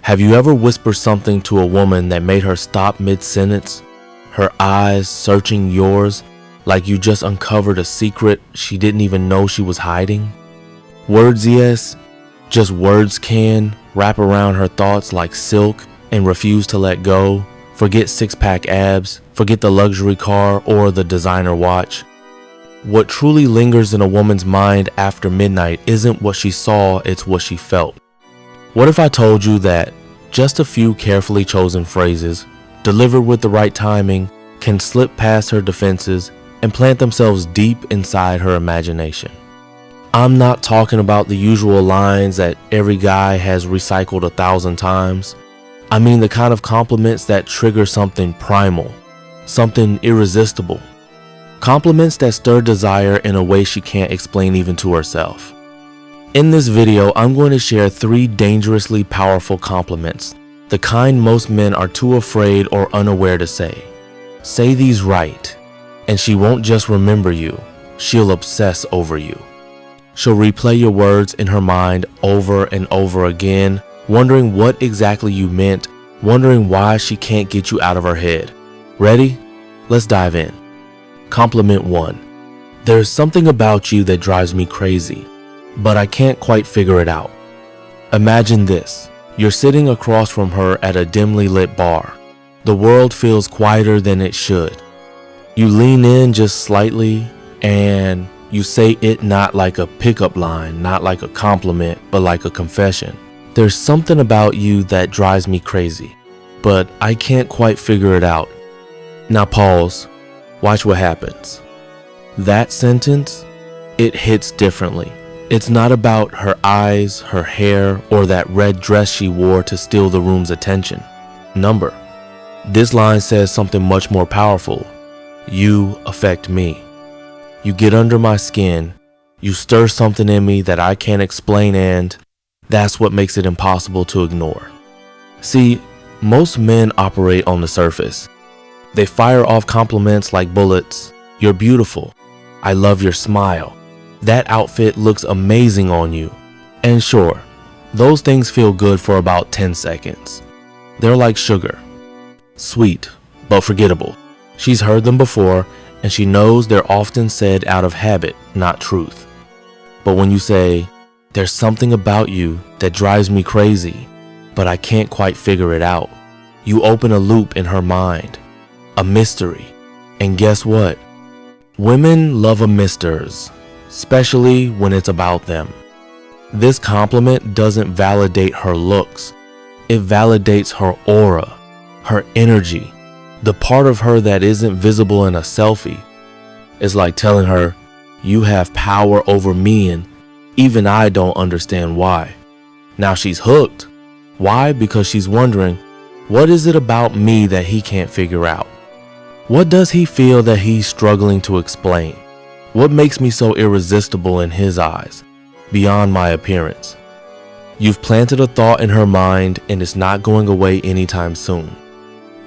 Have you ever whispered something to a woman that made her stop mid-sentence, her eyes searching yours like you just uncovered a secret she didn't even know she was hiding? Words, yes, just words can wrap around her thoughts like silk and refuse to let go. Forget six-pack abs, forget the luxury car or the designer watch. What truly lingers in a woman's mind after midnight isn't what she saw, it's what she felt. What if I told you that just a few carefully chosen phrases, delivered with the right timing, can slip past her defenses and plant themselves deep inside her imagination? I'm not talking about the usual lines that every guy has recycled 1,000 times. I mean the kind of compliments that trigger something primal, something irresistible. Compliments that stir desire in a way she can't explain even to herself. In this video, I'm going to share 3 dangerously powerful compliments, the kind most men are too afraid or unaware to say. Say these right, and she won't just remember you, she'll obsess over you. She'll replay your words in her mind over and over again, wondering what exactly you meant, wondering why she can't get you out of her head. Ready? Let's dive in. Compliment 1. There's something about you that drives me crazy, but I can't quite figure it out. Imagine this. You're sitting across from her at a dimly lit bar. The world feels quieter than it should. You lean in just slightly and you say it not like a pickup line, not like a compliment, but like a confession. There's something about you that drives me crazy, but I can't quite figure it out. Now pause. Watch what happens. That sentence, it hits differently. It's not about her eyes, her hair, or that red dress she wore to steal the room's attention. Number. This line says something much more powerful. You affect me. You get under my skin. You stir something in me that I can't explain, and that's what makes it impossible to ignore. See, most men operate on the surface. They fire off compliments like bullets. You're beautiful. I love your smile. That outfit looks amazing on you. And sure, those things feel good for about 10 seconds. They're like sugar. Sweet, but forgettable. She's heard them before, and she knows they're often said out of habit, not truth. But when you say, there's something about you that drives me crazy, but I can't quite figure it out, you open a loop in her mind, a mystery. And guess what? Women love a mysteries, especially when it's about them. This compliment doesn't validate her looks. It validates her aura, her energy, the part of her that isn't visible in a selfie. It's like telling her, you have power over me and even I don't understand why. Now she's hooked. Why? Because she's wondering, what is it about me that he can't figure out? What does he feel that he's struggling to explain? What makes me so irresistible in his eyes, beyond my appearance? You've planted a thought in her mind and it's not going away anytime soon.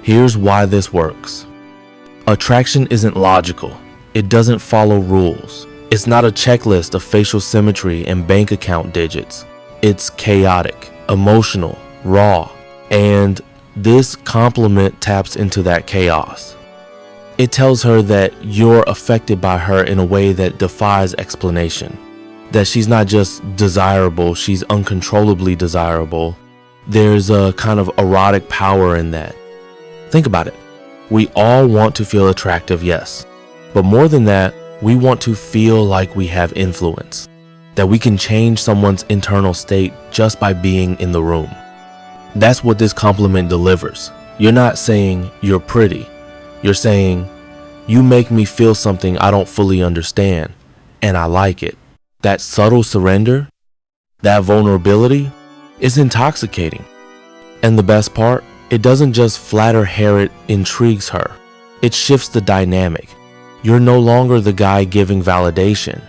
Here's why this works. Attraction isn't logical. It doesn't follow rules. It's not a checklist of facial symmetry and bank account digits. It's chaotic, emotional, raw, and this compliment taps into that chaos. It tells her that you're affected by her in a way that defies explanation. That she's not just desirable, she's uncontrollably desirable. There's a kind of erotic power in that. Think about it. We all want to feel attractive, yes. But more than that, we want to feel like we have influence. That we can change someone's internal state just by being in the room. That's what this compliment delivers. You're not saying you're pretty. You're saying, you make me feel something I don't fully understand, and I like it. That subtle surrender, that vulnerability, is intoxicating. And the best part, it doesn't just flatter her, it intrigues her. It shifts the dynamic. You're no longer the guy giving validation.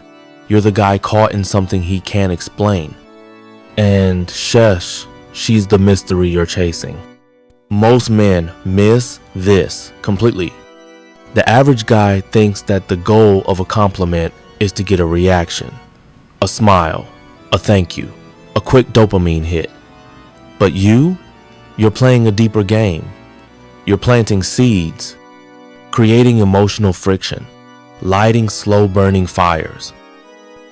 You're the guy caught in something he can't explain. And shush, she's the mystery you're chasing. Most men miss this completely. The average guy thinks that the goal of a compliment is to get a reaction, a smile, a thank you, a quick dopamine hit. But you You're playing a deeper game. You're planting seeds, creating emotional friction, lighting slow-burning fires.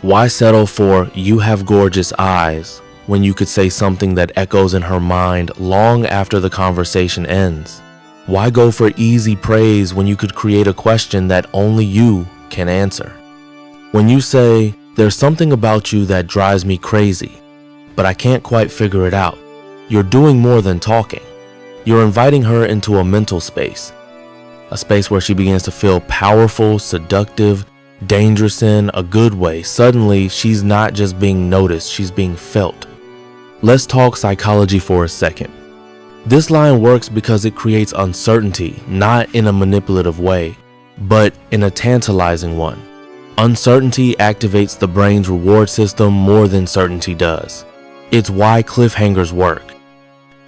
Why settle for "you have gorgeous eyes" when you could say something that echoes in her mind long after the conversation ends? Why go for easy praise when you could create a question that only you can answer? When you say, "there's something about you that drives me crazy, but I can't quite figure it out," you're doing more than talking. You're inviting her into a mental space, a space where she begins to feel powerful, seductive, dangerous in a good way. Suddenly, she's not just being noticed, she's being felt. Let's talk psychology for a second. This line works because it creates uncertainty, not in a manipulative way, but in a tantalizing one. Uncertainty activates the brain's reward system more than certainty does. It's why cliffhangers work.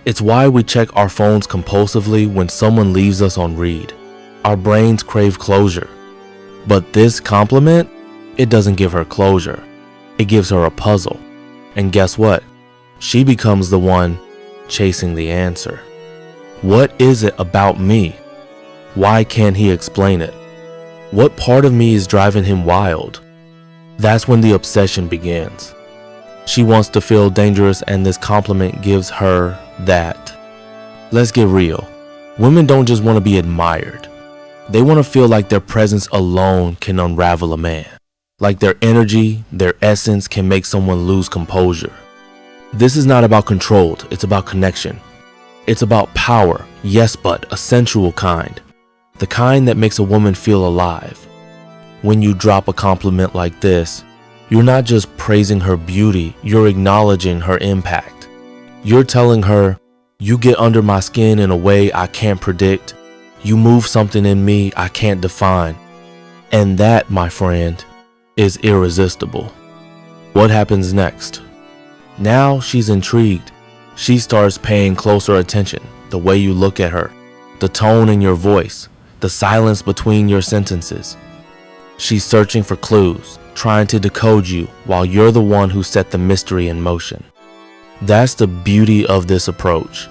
It's why we check our phones compulsively when someone leaves us on read. Our brains crave closure. But this compliment, it doesn't give her closure. It gives her a puzzle. And guess what? She becomes the one chasing the answer. What is it about me? Why can't he explain it? What part of me is driving him wild? That's when the obsession begins. She wants to feel dangerous, and this compliment gives her that. Let's get real. Women don't just want to be admired. They want to feel like their presence alone can unravel a man. Like their energy, their essence can make someone lose composure. This is not about control, it's about connection. It's about power, yes, but a sensual kind. The kind that makes a woman feel alive. When you drop a compliment like this, you're not just praising her beauty, you're acknowledging her impact. You're telling her, "You get under my skin in a way I can't predict. You move something in me I can't define." And that, my friend, is irresistible. What happens next? Now she's intrigued. She starts paying closer attention. The way you look at her, the tone in your voice, the silence between your sentences. She's searching for clues, trying to decode you while you're the one who set the mystery in motion. That's the beauty of this approach.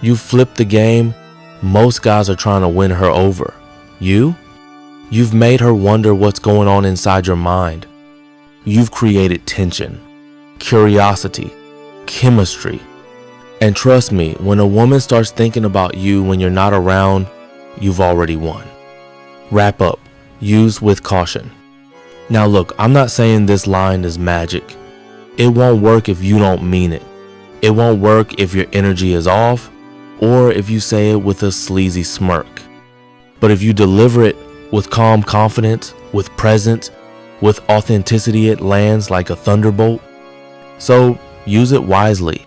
You flip the game. Most guys are trying to win her over. You've made her wonder what's going on inside your mind. You've created tension, curiosity, chemistry. And trust me, when a woman starts thinking about you when you're not around, you've already won. Wrap up. Use with caution. Now look, I'm not saying this line is magic. It won't work if you don't mean it. It won't work if your energy is off, or if you say it with a sleazy smirk. But if you deliver it with calm confidence, with presence, with authenticity, it lands like a thunderbolt. So use it wisely,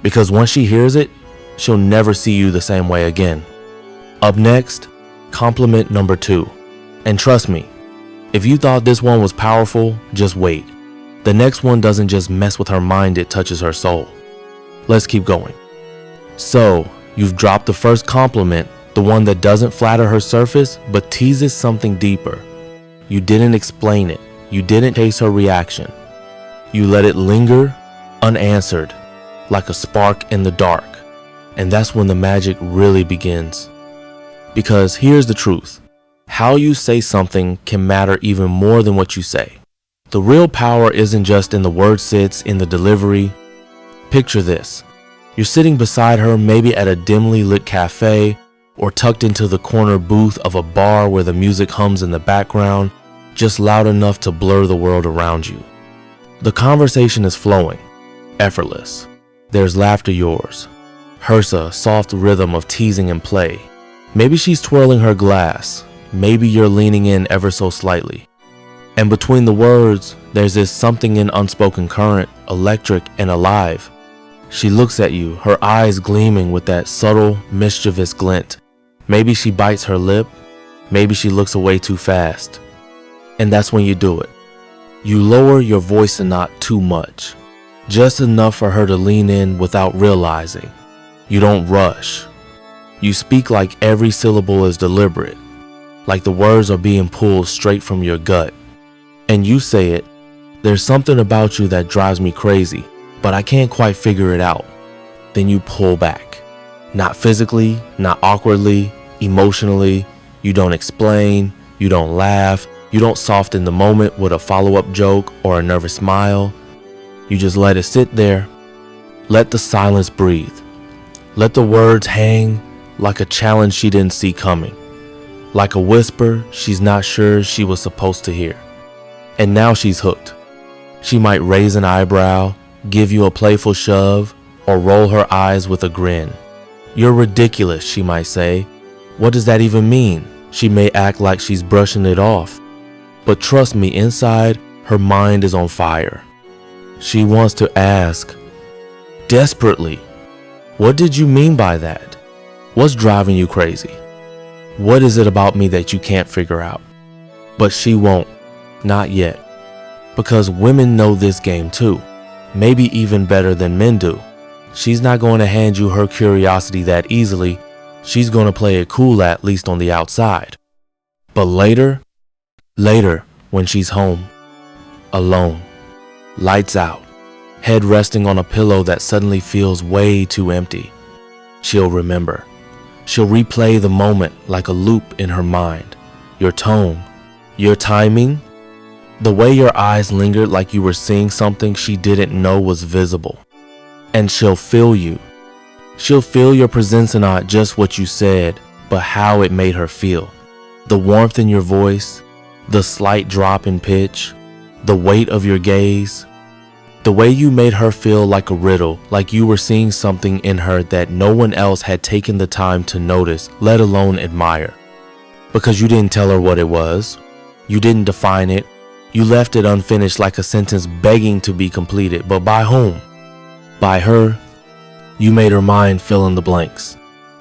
because once she hears it, she'll never see you the same way again. Up next, compliment number 2. And trust me, if you thought this one was powerful, just wait. The next one doesn't just mess with her mind, it touches her soul. Let's keep going. So, you've dropped the first compliment, the one that doesn't flatter her surface, but teases something deeper. You didn't explain it. You didn't chase her reaction. You let it linger, unanswered, like a spark in the dark. And that's when the magic really begins. Because here's the truth. How you say something can matter even more than what you say. The real power isn't just in the words, it's in the delivery. Picture this. You're sitting beside her, maybe at a dimly lit cafe, or tucked into the corner booth of a bar where the music hums in the background, just loud enough to blur the world around you. The conversation is flowing, effortless. There's laughter yours. Hers a soft rhythm of teasing and play. Maybe she's twirling her glass. Maybe you're leaning in ever so slightly. And between the words, there's this something in unspoken current, electric and alive. She looks at you, her eyes gleaming with that subtle, mischievous glint. Maybe she bites her lip. Maybe she looks away too fast. And that's when you do it. You lower your voice and not too much. Just enough for her to lean in without realizing. You don't rush. You speak like every syllable is deliberate. Like the words are being pulled straight from your gut. And you say it, "There's something about you that drives me crazy, but I can't quite figure it out." Then you pull back. Not physically, not awkwardly, emotionally. You don't explain, you don't laugh, you don't soften the moment with a follow-up joke or a nervous smile. You just let it sit there. Let the silence breathe. Let the words hang like a challenge she didn't see coming. Like a whisper she's not sure she was supposed to hear. And now she's hooked. She might raise an eyebrow, give you a playful shove, or roll her eyes with a grin. You're ridiculous, she might say. What does that even mean? She may act like she's brushing it off. But trust me, inside, her mind is on fire. She wants to ask, desperately, what did you mean by that? What's driving you crazy? What is it about me that you can't figure out? But she won't, not yet. Because women know this game too, maybe even better than men do. She's not going to hand you her curiosity that easily. She's going to play it cool, at least on the outside. But later, when she's home, alone, lights out, head resting on a pillow that suddenly feels way too empty, she'll remember. She'll replay the moment like a loop in her mind. Your tone, your timing, the way your eyes lingered like you were seeing something she didn't know was visible. And she'll feel you. She'll feel your presence and not just what you said, but how it made her feel. The warmth in your voice, the slight drop in pitch, the weight of your gaze, the way you made her feel like a riddle, like you were seeing something in her that no one else had taken the time to notice, let alone admire. Because you didn't tell her what it was. You didn't define it. You left it unfinished like a sentence begging to be completed. But by whom? By her. You made her mind fill in the blanks.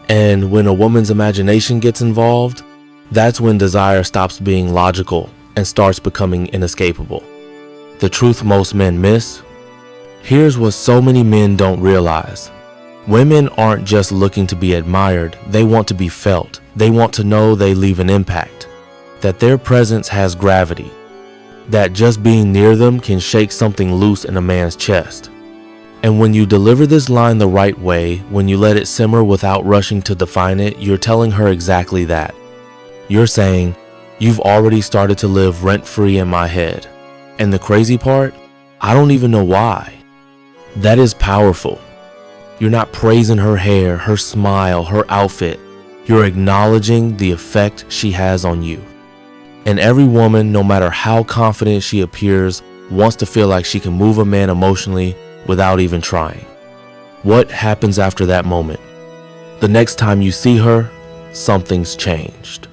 And when a woman's imagination gets involved, that's when desire stops being logical and starts becoming inescapable. The truth most men miss. Here's what so many men don't realize. Women aren't just looking to be admired, they want to be felt. They want to know they leave an impact, that their presence has gravity, that just being near them can shake something loose in a man's chest. And when you deliver this line the right way, when you let it simmer without rushing to define it, you're telling her exactly that. You're saying, you've already started to live rent-free in my head. And the crazy part, I don't even know why. That is powerful. You're not praising her hair, her smile, her outfit. You're acknowledging the effect she has on you. And every woman, no matter how confident she appears, wants to feel like she can move a man emotionally without even trying. What happens after that moment? The next time you see her, something's changed.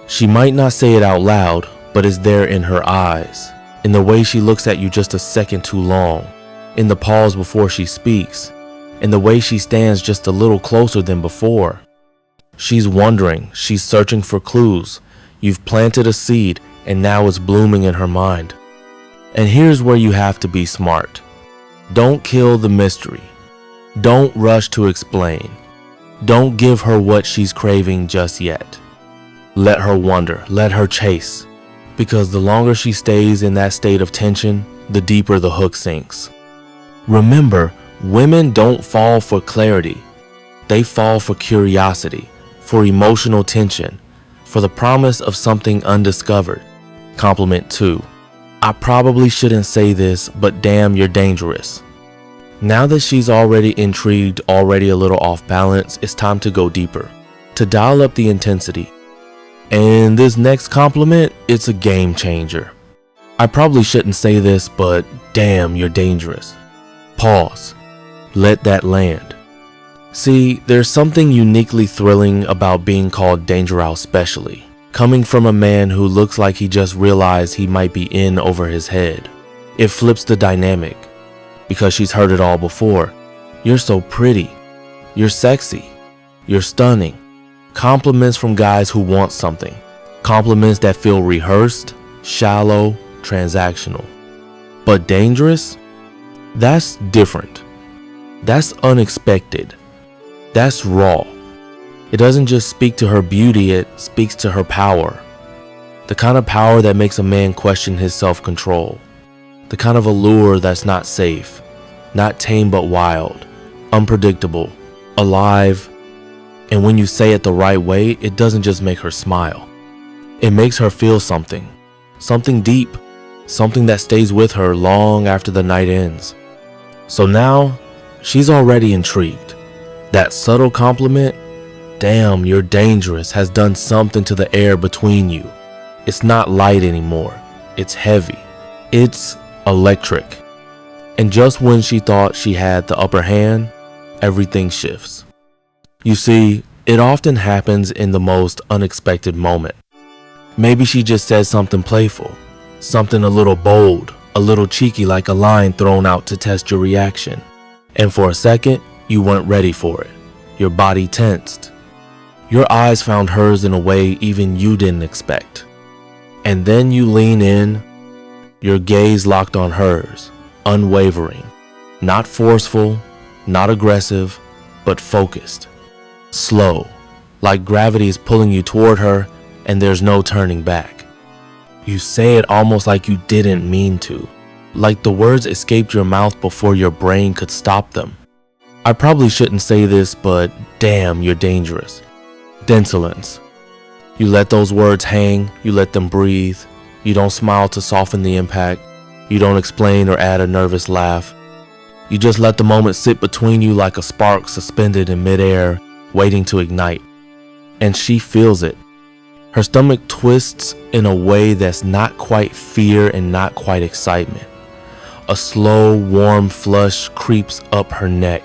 She might not say it out loud, but it's there in her eyes, in the way she looks at you just a second too long, in the pause before she speaks, in the way she stands just a little closer than before. She's wondering, she's searching for clues. You've planted a seed and now it's blooming in her mind. And here's where you have to be smart. Don't kill the mystery. Don't rush to explain. Don't give her what she's craving just yet. Let her wonder, let her chase. Because the longer she stays in that state of tension, the deeper the hook sinks. Remember, women don't fall for clarity. They fall for curiosity, for emotional tension, for the promise of something undiscovered. Compliment 2. I probably shouldn't say this, but damn, you're dangerous. Now that she's already intrigued, already a little off balance, it's time to go deeper, to dial up the intensity. And this next compliment, it's a game changer. I probably shouldn't say this, but damn, you're dangerous. Pause. Let that land. See, there's something uniquely thrilling about being called danger, especially coming from a man who looks like he just realized he might be in over his head. It flips the dynamic, because she's heard it all before. You're so pretty. You're sexy. You're stunning. Compliments from guys who want something. Compliments that feel rehearsed, shallow, transactional. But dangerous? That's different. That's unexpected. That's raw. It doesn't just speak to her beauty, it speaks to her power. The kind of power that makes a man question his self-control. The kind of allure that's not safe, not tame but wild, unpredictable, alive, And when you say it the right way, it doesn't just make her smile. It makes her feel something deep, something that stays with her long after the night ends. So now, she's already intrigued. That subtle compliment, "Damn, you're dangerous," has done something to the air between you. It's not light anymore. It's heavy. It's electric. And just when she thought she had the upper hand, everything shifts. You see, it often happens in the most unexpected moment. Maybe she just said something playful, something a little bold, a little cheeky, like a line thrown out to test your reaction. And for a second, you weren't ready for it. Your body tensed. Your eyes found hers in a way even you didn't expect. And then you lean in, your gaze locked on hers, unwavering, not forceful, not aggressive, but focused. Slow, like gravity is pulling you toward her and there's no turning back. You say it almost like you didn't mean to, like the words escaped your mouth before your brain could stop them. I probably shouldn't say this, but damn, you're dangerous. D'insolence. You let those words hang, you let them breathe. You don't smile to soften the impact. You don't explain or add a nervous laugh. You just let the moment sit between you like a spark suspended in midair, waiting to ignite. And she feels it. Her stomach twists in a way that's not quite fear and not quite excitement. A slow, warm flush creeps up her neck.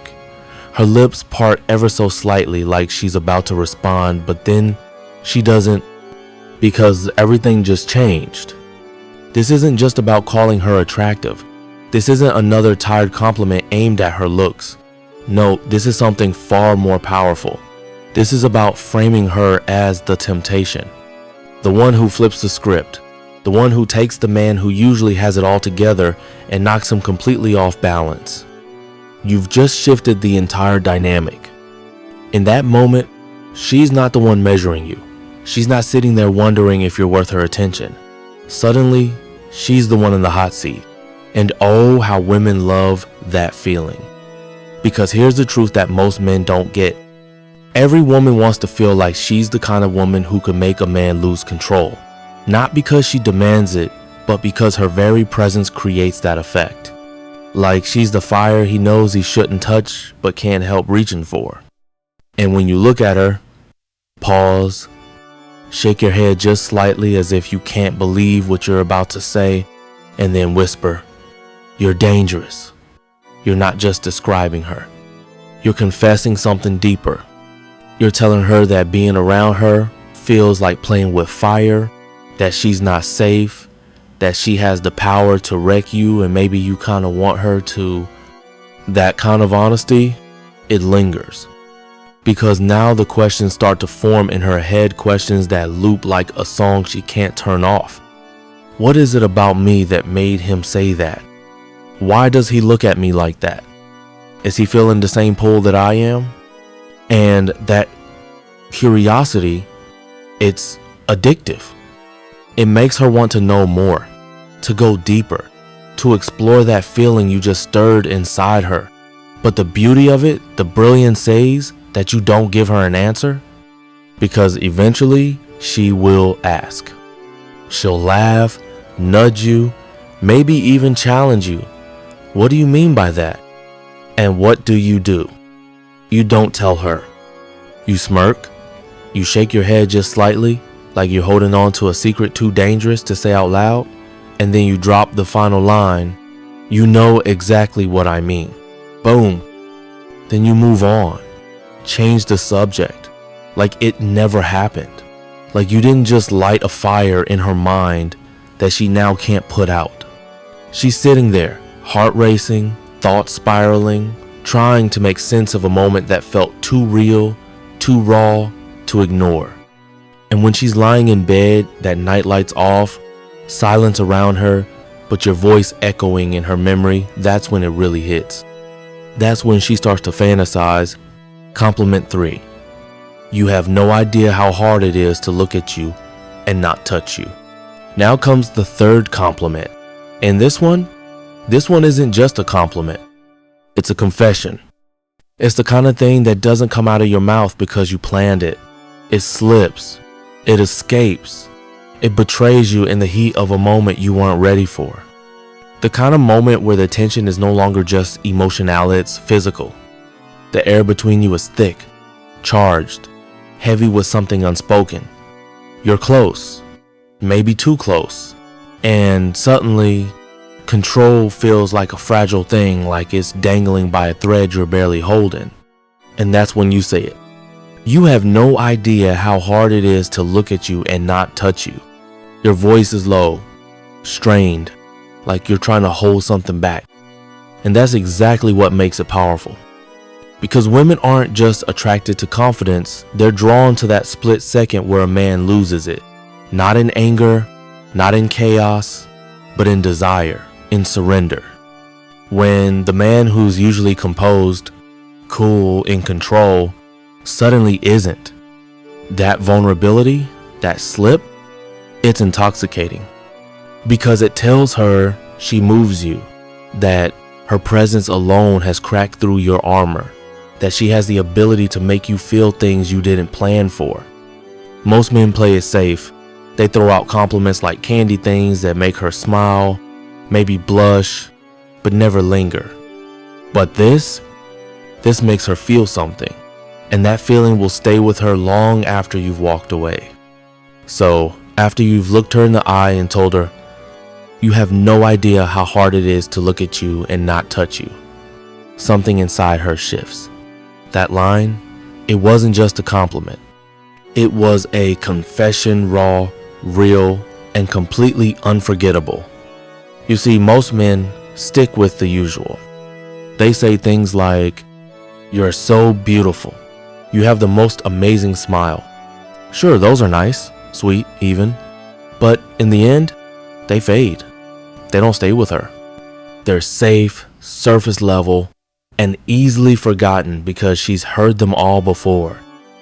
Her lips part ever so slightly like she's about to respond, but then she doesn't, because everything just changed. This isn't just about calling her attractive. This isn't another tired compliment aimed at her looks. No, this is something far more powerful. This is about framing her as the temptation. The one who flips the script. The one who takes the man who usually has it all together and knocks him completely off balance. You've just shifted the entire dynamic. In that moment, she's not the one measuring you. She's not sitting there wondering if you're worth her attention. Suddenly, she's the one in the hot seat. And oh, how women love that feeling. Because here's the truth that most men don't get. Every woman wants to feel like she's the kind of woman who could make a man lose control. Not because she demands it, but because her very presence creates that effect. Like she's the fire he knows he shouldn't touch, but can't help reaching for. And when you look at her, pause, shake your head just slightly as if you can't believe what you're about to say, and then whisper, "You're dangerous." You're not just describing her. You're confessing something deeper. You're telling her that being around her feels like playing with fire, that she's not safe, that she has the power to wreck you, and maybe you kind of want her to. That kind of honesty, it lingers. Because now the questions start to form in her head, questions that loop like a song she can't turn off. What is it about me that made him say that? Why does he look at me like that? Is he feeling the same pull that I am? And that curiosity, it's addictive. It makes her want to know more, to go deeper, to explore that feeling you just stirred inside her. But the beauty of it, the brilliance says that you don't give her an answer, because eventually she will ask. She'll laugh, nudge you, maybe even challenge you. What do you mean by that? And what do? You don't tell her. You smirk, you shake your head just slightly, like you're holding on to a secret too dangerous to say out loud, and then you drop the final line, "You know exactly what I mean." Boom. Then you move on. Change the subject, like it never happened. Like you didn't just light a fire in her mind that she now can't put out. She's sitting there, heart racing, thoughts spiraling, trying to make sense of a moment that felt too real, too raw to ignore. And when she's lying in bed, that night lights off, silence around her, but your voice echoing in her memory, that's when it really hits. That's when she starts to fantasize. Compliment 3. You have no idea how hard it is to look at you and not touch you. Now comes the third compliment. And this one isn't just a compliment. It's a confession. It's the kind of thing that doesn't come out of your mouth because you planned it. It slips. It escapes. It betrays you in the heat of a moment you weren't ready for. The kind of moment where the tension is no longer just emotional, it's physical. The air between you is thick, charged, heavy with something unspoken. You're close, maybe too close, and suddenly, control feels like a fragile thing, like it's dangling by a thread you're barely holding. And that's when you say it. You have no idea how hard it is to look at you and not touch you. Your voice is low, strained, like you're trying to hold something back. And that's exactly what makes it powerful. Because women aren't just attracted to confidence, they're drawn to that split second where a man loses it. Not in anger, not in chaos, but in desire, in surrender. When the man who's usually composed, cool, in control, suddenly isn't. That vulnerability, that slip, it's intoxicating. Because it tells her she moves you, that her presence alone has cracked through your armor, that she has the ability to make you feel things you didn't plan for. Most men play it safe. They throw out compliments like candy things that make her smile, maybe blush, but never linger. But this makes her feel something, and that feeling will stay with her long after you've walked away. So, after you've looked her in the eye and told her, you have no idea how hard it is to look at you and not touch you, something inside her shifts. That line, it wasn't just a compliment. It was a confession, raw, real, and completely unforgettable. You see, most men stick with the usual. They say things like, "You're so beautiful. You have the most amazing smile." Sure, those are nice, sweet even, but in the end, they fade. They don't stay with her. They're safe, surface level, and easily forgotten because she's heard them all before,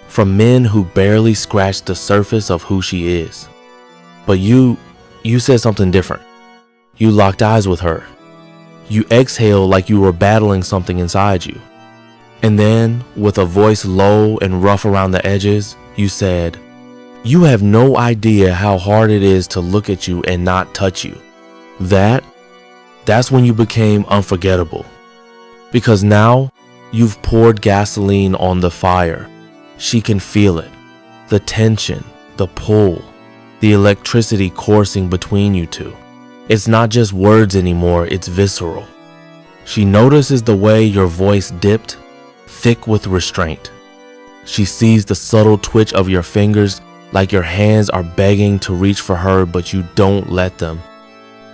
from men who barely scratched the surface of who she is. But you said something different. You locked eyes with her. You exhaled like you were battling something inside you. And then, with a voice low and rough around the edges, you said, "You have no idea how hard it is to look at you and not touch you." That's when you became unforgettable. Because now, you've poured gasoline on the fire. She can feel it. The tension, the pull, the electricity coursing between you two. It's not just words anymore, it's visceral. She notices the way your voice dipped, thick with restraint. She sees the subtle twitch of your fingers, like your hands are begging to reach for her, but you don't let them.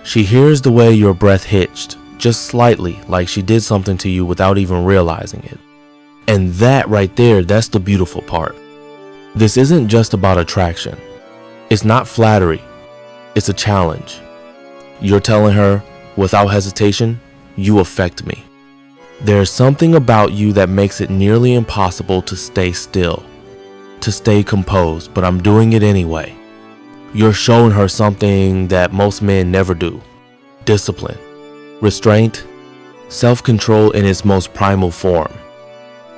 She hears the way your breath hitched, just slightly, like she did something to you without even realizing it. And that right there, that's the beautiful part. This isn't just about attraction. It's not flattery. It's a challenge. You're telling her, without hesitation, you affect me. There's something about you that makes it nearly impossible to stay still, to stay composed, but I'm doing it anyway. You're showing her something that most men never do. Discipline, restraint, self-control in its most primal form.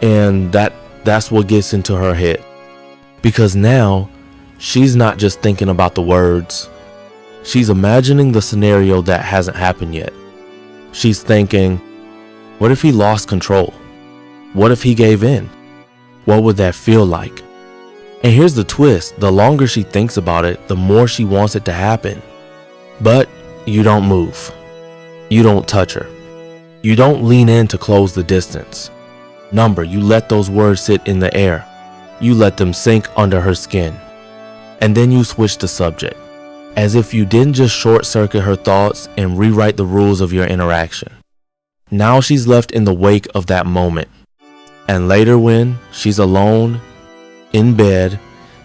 And that's what gets into her head. Because now, she's not just thinking about the words. She's imagining the scenario that hasn't happened yet. She's thinking, what if he lost control? What if he gave in? What would that feel like? And here's the twist, the longer she thinks about it, the more she wants it to happen. But you don't move. You don't touch her. You don't lean in to close the distance. You let those words sit in the air. You let them sink under her skin. And then you switch the subject, as if you didn't just short-circuit her thoughts and rewrite the rules of your interaction. Now she's left in the wake of that moment. And later when she's alone, in bed,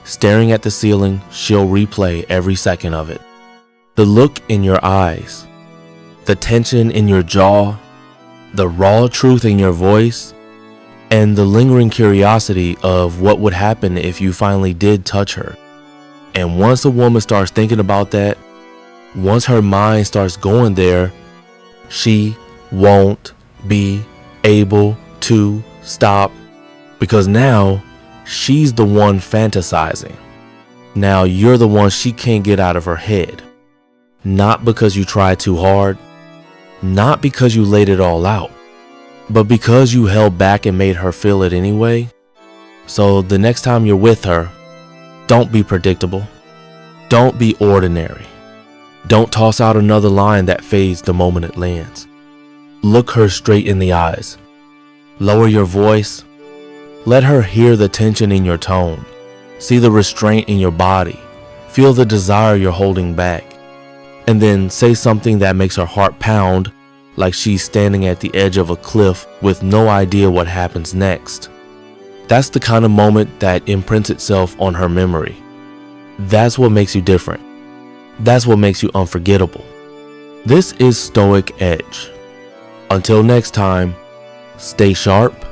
staring at the ceiling, she'll replay every second of it. The look in your eyes, the tension in your jaw, the raw truth in your voice, and the lingering curiosity of what would happen if you finally did touch her. And once a woman starts thinking about that, once her mind starts going there, she won't be able to Stop, because now she's the one fantasizing. Now you're the one she can't get out of her head. Not because you tried too hard, not because you laid it all out, but because you held back and made her feel it anyway. So the next time you're with her, don't be predictable. Don't be ordinary. Don't toss out another line that fades the moment it lands. Look her straight in the eyes. Lower your voice. Let her hear the tension in your tone. See the restraint in your body. Feel the desire you're holding back. And then say something that makes her heart pound, like she's standing at the edge of a cliff with no idea what happens next. That's the kind of moment that imprints itself on her memory. That's what makes you different. That's what makes you unforgettable. This is Stoic Edge. Until next time, stay sharp,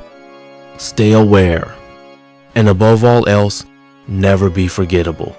stay aware, and above all else, never be forgettable.